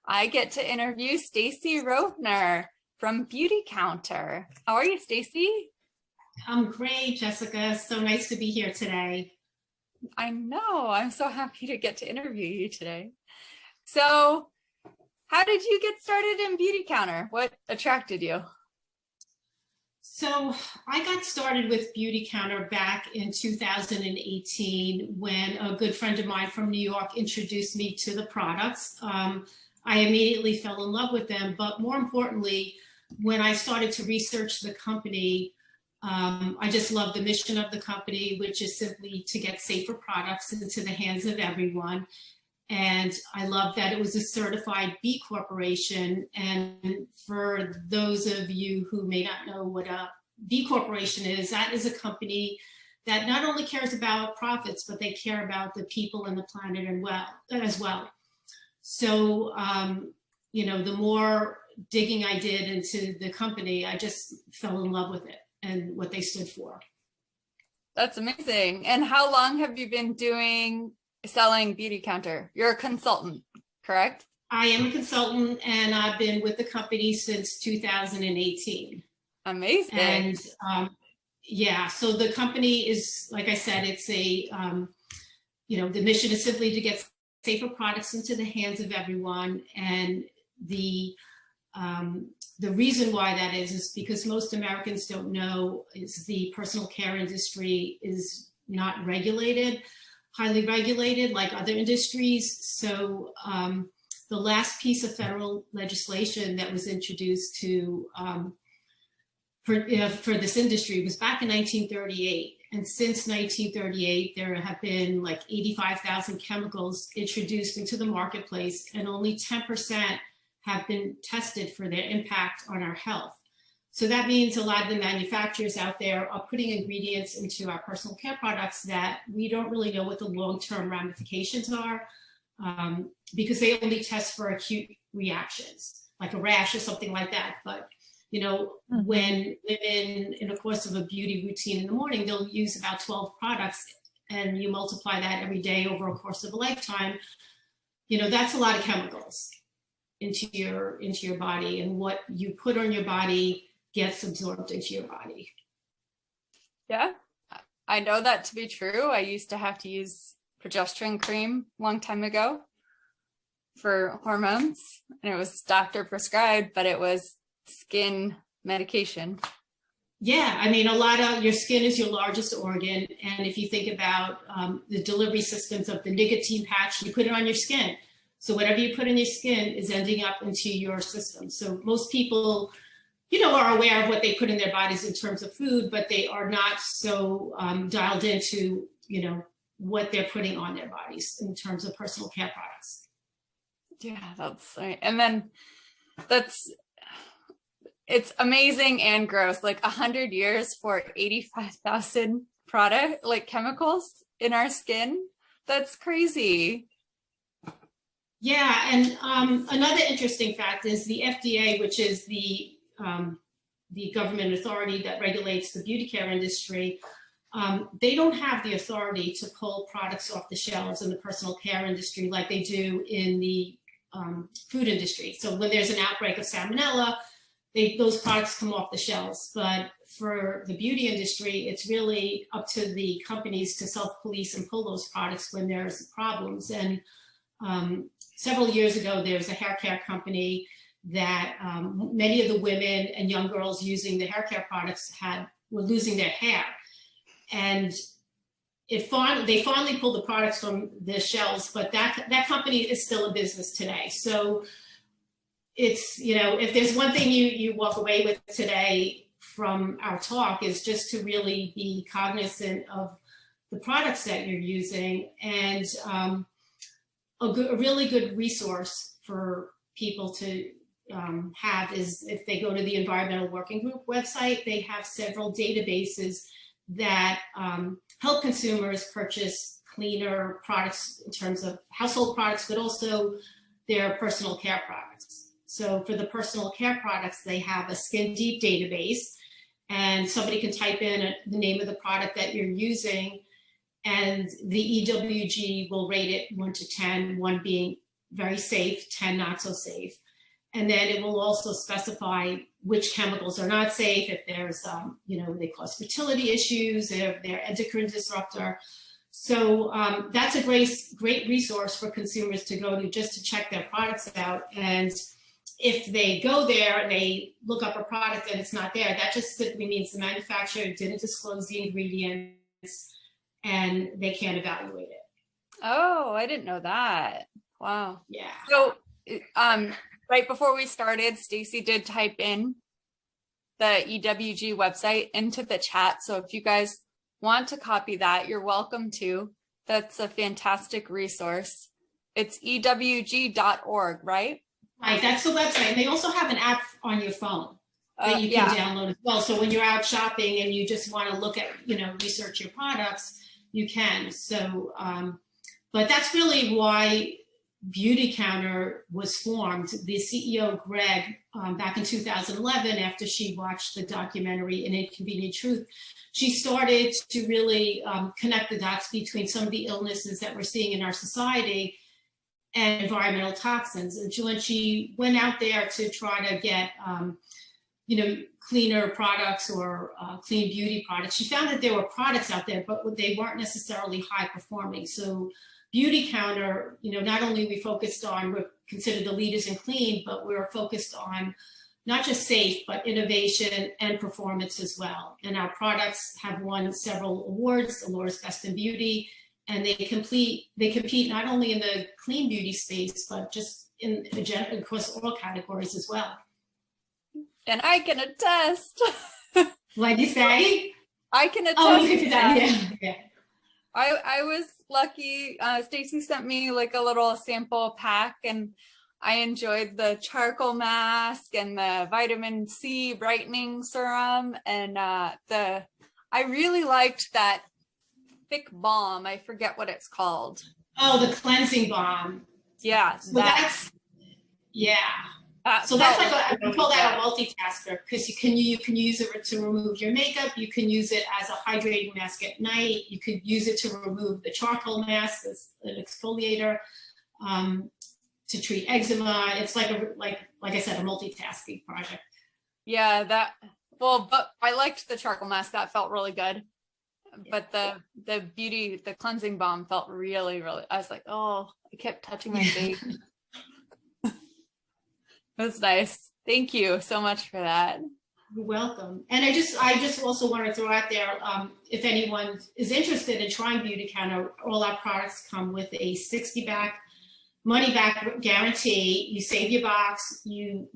I get to interview Stacy Rovner from Beautycounter. How are you, Stacy? I'm great, Jessica. So nice to be here today. I know. I'm so happy to get to interview you today. So, how did you get started in Beautycounter? What attracted you? So I got started with Beautycounter back in 2018 when a good friend of mine from New York introduced me to the products. I immediately fell in love with them, but more importantly, when I started to research the company, I just love the mission of the company, which is simply to get safer products into the hands of everyone. And I love that it was a certified B Corporation. And for those of you who may not know what a B Corporation is, that is a company that not only cares about profits, but they care about the people and the planet as well. So, the more digging I did into the company, I just fell in love with it and what they stood for. That's amazing. And how long have you been selling Beautycounter? You're a consultant, correct? I am a consultant and I've been with the company since 2018. Amazing. And so the company is, like I said, it's the mission is simply to get safer products into the hands of everyone. And the reason why that is because most Americans don't know is the personal care industry is not regulated, highly regulated like other industries. So the last piece of federal legislation that was introduced for this industry was back in 1938. And since 1938, there have been like 85,000 chemicals introduced into the marketplace, and only 10% have been tested for their impact on our health. So that means a lot of the manufacturers out there are putting ingredients into our personal care products that we don't really know what the long-term ramifications are because they only test for acute reactions, like a rash or something like that. But when women in the course of a beauty routine in the morning, they'll use about 12 products, and you multiply that every day over a course of a lifetime, that's a lot of chemicals into your body, and what you put on your body gets absorbed into your body. Yeah, I know that to be true. I used to have to use progesterone cream a long time ago for hormones, and it was doctor prescribed, but it was skin medication. Yeah, I mean, a lot of your skin is your largest organ, and if you think about the delivery systems of the nicotine patch, you put it on your skin. So whatever you put in your skin is ending up into your system. So most people, are aware of what they put in their bodies in terms of food, but they are not so dialed into, what they're putting on their bodies in terms of personal care products. Yeah, that's right. And then it's amazing and gross. Like 100 years for 85,000 chemicals in our skin. That's crazy. Yeah, and another interesting fact is the FDA, which is the government authority that regulates the beauty care industry, they don't have the authority to pull products off the shelves in the personal care industry like they do in the food industry. So when there's an outbreak of salmonella, those products come off the shelves. But for the beauty industry, it's really up to the companies to self-police and pull those products when there's problems. And several years ago, there was a hair care company that many of the women and young girls using the hair care products were losing their hair. And they finally pulled the products from the shelves, but that company is still a business today. So it's, if there's one thing you walk away with today from our talk is just to really be cognizant of the products that you're using. And a really good resource for people to have is if they go to the Environmental Working Group website, they have several databases that help consumers purchase cleaner products in terms of household products, but also their personal care products. So for the personal care products, they have a Skin Deep database, and somebody can type in the name of the product that you're using, and the EWG will rate it 1 to 10, 1 being very safe, 10 not so safe. And then it will also specify which chemicals are not safe, if there's, they cause fertility issues, they're endocrine disruptor. So that's a great resource for consumers to go to just to check their products out. And if they go there and they look up a product and it's not there, that just simply means the manufacturer didn't disclose the ingredients and they can't evaluate it. Oh, I didn't know that. Wow. Yeah. So right before we started, Stacy did type in the EWG website into the chat. So if you guys want to copy that, you're welcome to. That's a fantastic resource. It's ewg.org, right? Right, that's the website. And they also have an app on your phone that you can download as well. So when you're out shopping and you just want to look at, research your products, you can. So, but that's really why Beautycounter was formed. The CEO, Greg, back in 2011, after she watched the documentary An Inconvenient Truth, she started to really connect the dots between some of the illnesses that we're seeing in our society and environmental toxins. And when she went out there to try to get, cleaner products or clean beauty products, she found that there were products out there, but they weren't necessarily high performing. So Beautycounter, not only we focused on, we're considered the leaders in clean, but we're focused on not just safe, but innovation and performance as well. And our products have won several awards, Allura's Best in Beauty, and they compete not only in the clean beauty space, but just in across all categories as well. And I can attest. What'd you say? I can attest. Oh, you can that. Yeah. I was lucky. Stacy sent me like a little sample pack, and I enjoyed the charcoal mask and the vitamin C brightening serum, and I really liked that thick balm. I forget what it's called. Oh, the cleansing balm. Yeah. So that's like we call that a multitasker, because you can use it to remove your makeup. You can use it as a hydrating mask at night. You could use it to remove the charcoal mask as an exfoliator, to treat eczema. It's like I said, a multitasking project. Yeah, but I liked the charcoal mask. That felt really good. But the cleansing balm felt really, really, I was like, oh, I kept touching my face. That's nice. Thank you so much for that. You're welcome. And I just also want to throw out there, if anyone is interested in trying Beautycounter, all our products come with a 60 money back guarantee. You save your box, you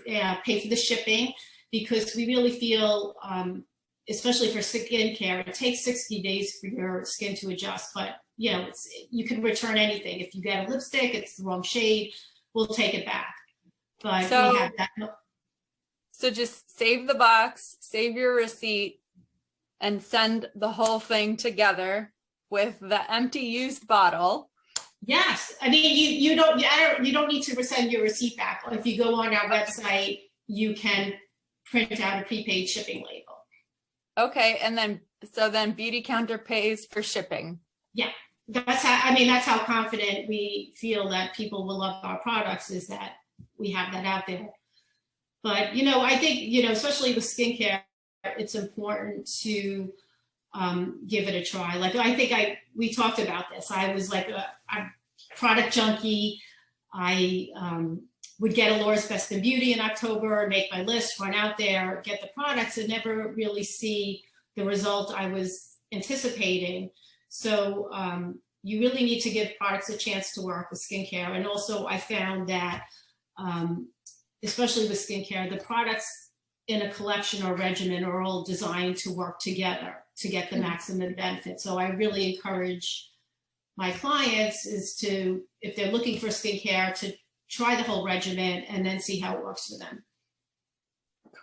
pay for the shipping, because we really feel, especially for skincare, it takes 60 days for your skin to adjust. But you can return anything. If you get a lipstick, it's the wrong shade, we'll take it back. But we have that. So just save the box, save your receipt, and send the whole thing together with the empty used bottle. Yes, I mean you don't need to send your receipt back. If you go on our website, you can print out a prepaid shipping label. Okay, and then Beautycounter pays for shipping. Yeah, that's how confident we feel that people will love our products, is that we have that out there. But I think especially with skincare, it's important to give it a try. Like we talked about this. I was like a product junkie. I would get Allura's Best in Beauty in October, make my list, run out there, get the products, and never really see the result I was anticipating. So you really need to give products a chance to work with skincare. And also I found that, especially with skincare, the products in a collection or regimen are all designed to work together to get the maximum benefit. So I really encourage my clients if they're looking for skincare, to try the whole regimen and then see how it works for them.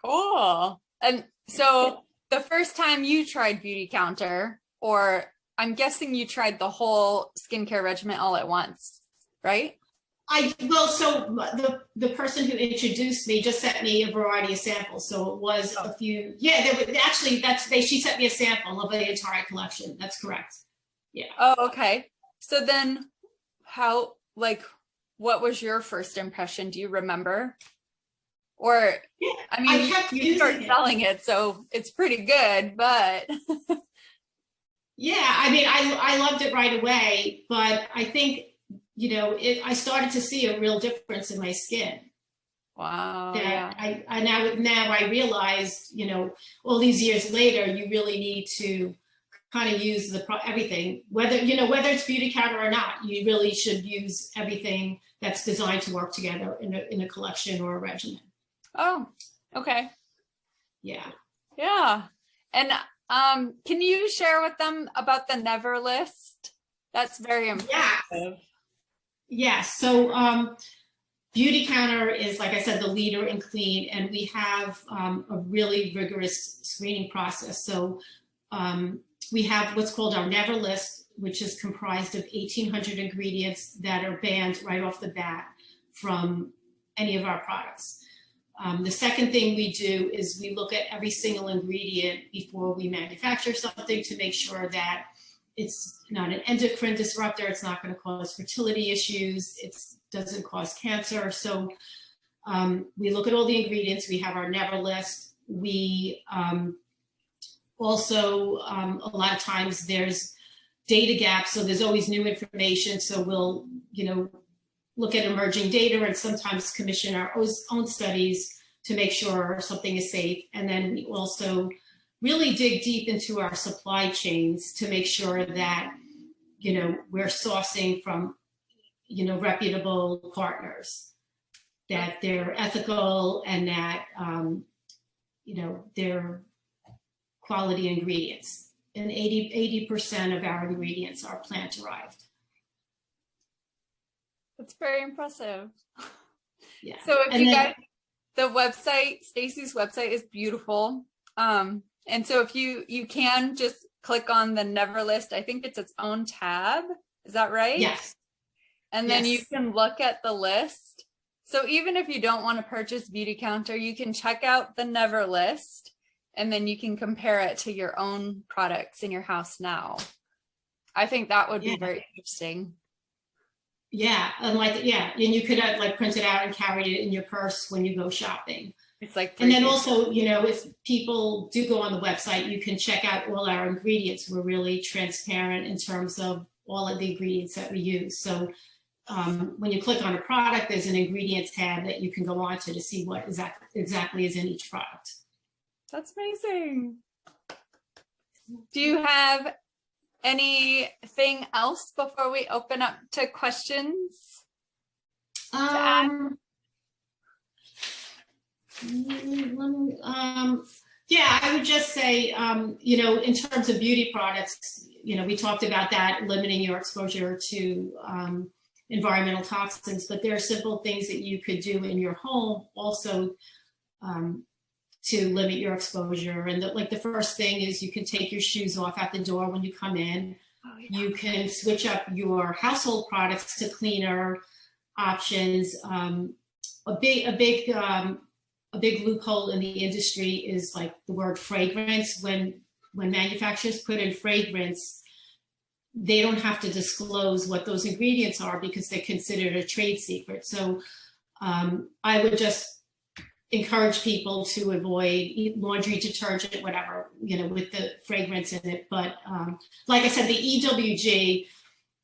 Cool. And so the first time you tried Beautycounter, or I'm guessing you tried the whole skincare regimen all at once, right? So the person who introduced me just sent me a variety of samples. So it was a few. Yeah, she sent me a sample of the entire collection. That's correct. Yeah. Oh, okay. So then, how what was your first impression? Do you remember? Or, Yeah, I mean, I kept you start using it. selling it, so it's pretty good, but. Yeah, I mean, I loved it right away, but I think, I started to see a real difference in my skin. Wow, That yeah. I now I realized, all these years later, you really need to kind of use everything, whether it's Beautycounter or not. You really should use everything that's designed to work together in a collection or a regimen. Oh, okay. Yeah. Yeah. And can you share with them about the Never list? That's very impressive. Yeah. So Beautycounter is, like I said, the leader in clean, and we have a really rigorous screening process. So we have what's called our Never list, which is comprised of 1,800 ingredients that are banned right off the bat from any of our products. The second thing we do is we look at every single ingredient before we manufacture something to make sure that it's not an endocrine disruptor, it's not going to cause fertility issues, it doesn't cause cancer. So we look at all the ingredients, we have our Never list. We also, a lot of times there's data gaps, so there's always new information. So we'll, look at emerging data and sometimes commission our own studies to make sure something is safe. And then we also really dig deep into our supply chains to make sure that, we're sourcing from, reputable partners, that they're ethical and that, they're quality ingredients. And 80% of our ingredients are plant derived. That's very impressive. Yeah. So if you guys, the website, Stacy's website is beautiful. And so if you can just click on the Never list, I think it's its own tab. Is that right? Yes. And then you can look at the list. So even if you don't want to purchase Beautycounter, you can check out the Never list, and then you can compare it to your own products in your house now. I think that would be very interesting. Yeah, and and you could have print it out and carried it in your purse when you go shopping. It's like, and then also, if people do go on the website, you can check out all our ingredients. We're really transparent in terms of all of the ingredients that we use. So when you click on a product, there's an ingredient tab that you can go on to see what exactly is in each product. That's amazing. Do you have anything else before we open up to questions? Yeah, I would just say, in terms of beauty products, we talked about that, limiting your exposure to environmental toxins, but there are simple things that you could do in your home also to limit your exposure. And the first thing is you can take your shoes off at the door when you come in. Oh, yeah. You can switch up your household products to cleaner options. A big loophole in the industry is the word fragrance. When manufacturers put in fragrance, they don't have to disclose what those ingredients are because they're considered a trade secret. So I would just encourage people to avoid laundry detergent, whatever, with the fragrance in it. But like I said, the EWG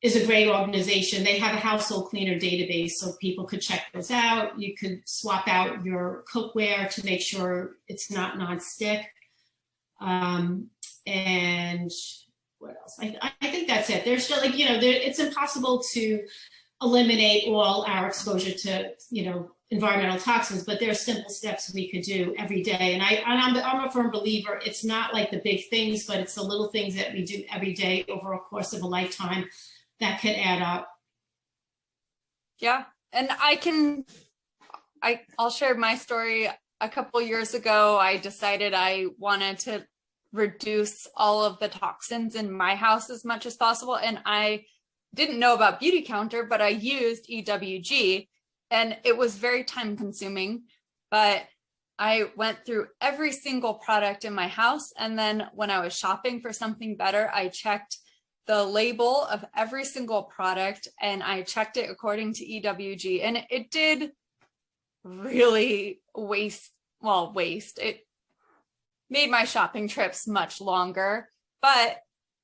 is a great organization. They have a household cleaner database, so people could check those out. You could swap out your cookware to make sure it's not nonstick. And what else? I think that's it. There's still it's impossible to eliminate all our exposure to, environmental toxins, but there are simple steps we could do every day. And I'm a firm believer, it's not the big things, but it's the little things that we do every day over a course of a lifetime that could add up. Yeah. And I'll share my story. A couple years ago, I decided I wanted to reduce all of the toxins in my house as much as possible. And I didn't know about Beautycounter, but I used EWG, and it was very time consuming, but I went through every single product in my house. And then when I was shopping for something better, I checked the label of every single product and I checked it according to EWG, and it did really waste. It made my shopping trips much longer. But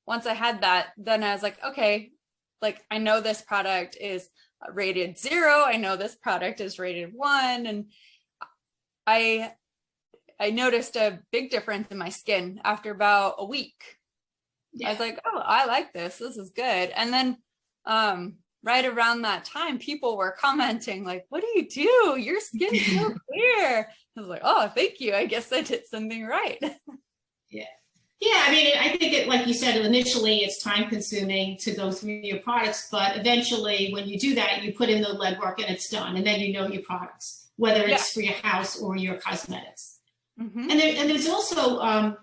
once I had that, then I was like, okay, like I know this product is rated 0. I know this product is rated 1. And I noticed a big difference in my skin after about a week. Yeah. I was like, oh, I like this. This is good. And then right around that time, people were commenting like, what do you do? Your skin's so clear. I was like, oh, thank you. I guess I did something right. Yeah. Yeah, I mean, I think like you said, initially it's time consuming to go through your products, but eventually when you do that, you put in the legwork and it's done. And then you know your products, whether it's for your house or your cosmetics. Mm-hmm. And there's also,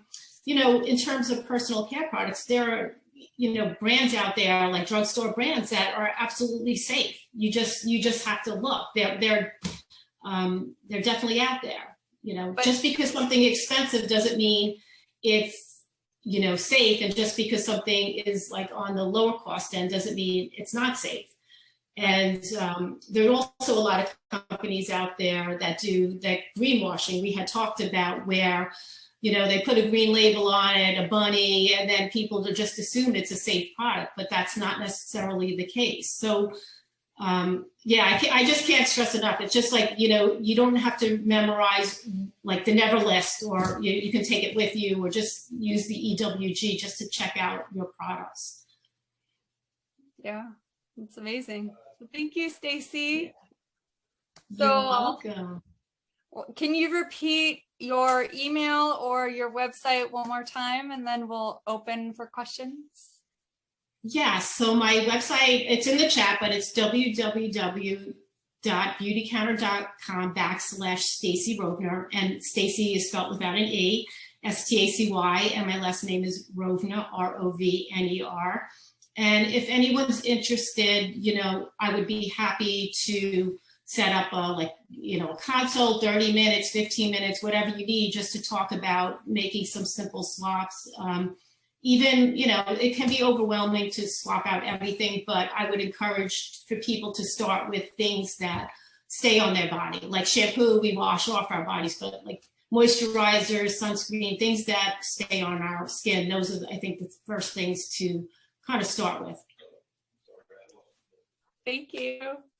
you know, in terms of personal care products, there are, you know, brands out there like drugstore brands that are absolutely safe. You just have to look. They're definitely out there. You know, but just because something expensive doesn't mean it's, you know, safe, and just because something is like on the lower cost end doesn't mean it's not safe. And there are also a lot of companies out there that do that greenwashing we had talked about, where, you know, they put a green label on it, a bunny, and then people just assume it's a safe product, but that's not necessarily the case. So yeah, I just can't stress enough. It's just like, you know, you don't have to memorize like the never list, or you can take it with you, or just use the EWG just to check out your products. Yeah, it's amazing. So thank you, Stacy. You're welcome. Can you repeat your email or your website one more time, and then we'll open for questions? Yeah, so my website, it's in the chat, but it's www.beautycounter.com/Stacy Rovner, and Stacy is spelled without an E, S-T-A-C-Y, and my last name is Rovner, R-O-V-N-E-R. And if anyone's interested, you know, I would be happy to set up a, like, you know, a consult, 30 minutes, 15 minutes, whatever you need, just to talk about making some simple swaps. Even, you know, it can be overwhelming to swap out everything, but I would encourage for people to start with things that stay on their body. Like shampoo, we wash off our bodies, but like moisturizers, sunscreen, things that stay on our skin. Those are, I think, the first things to kind of start with. Thank you.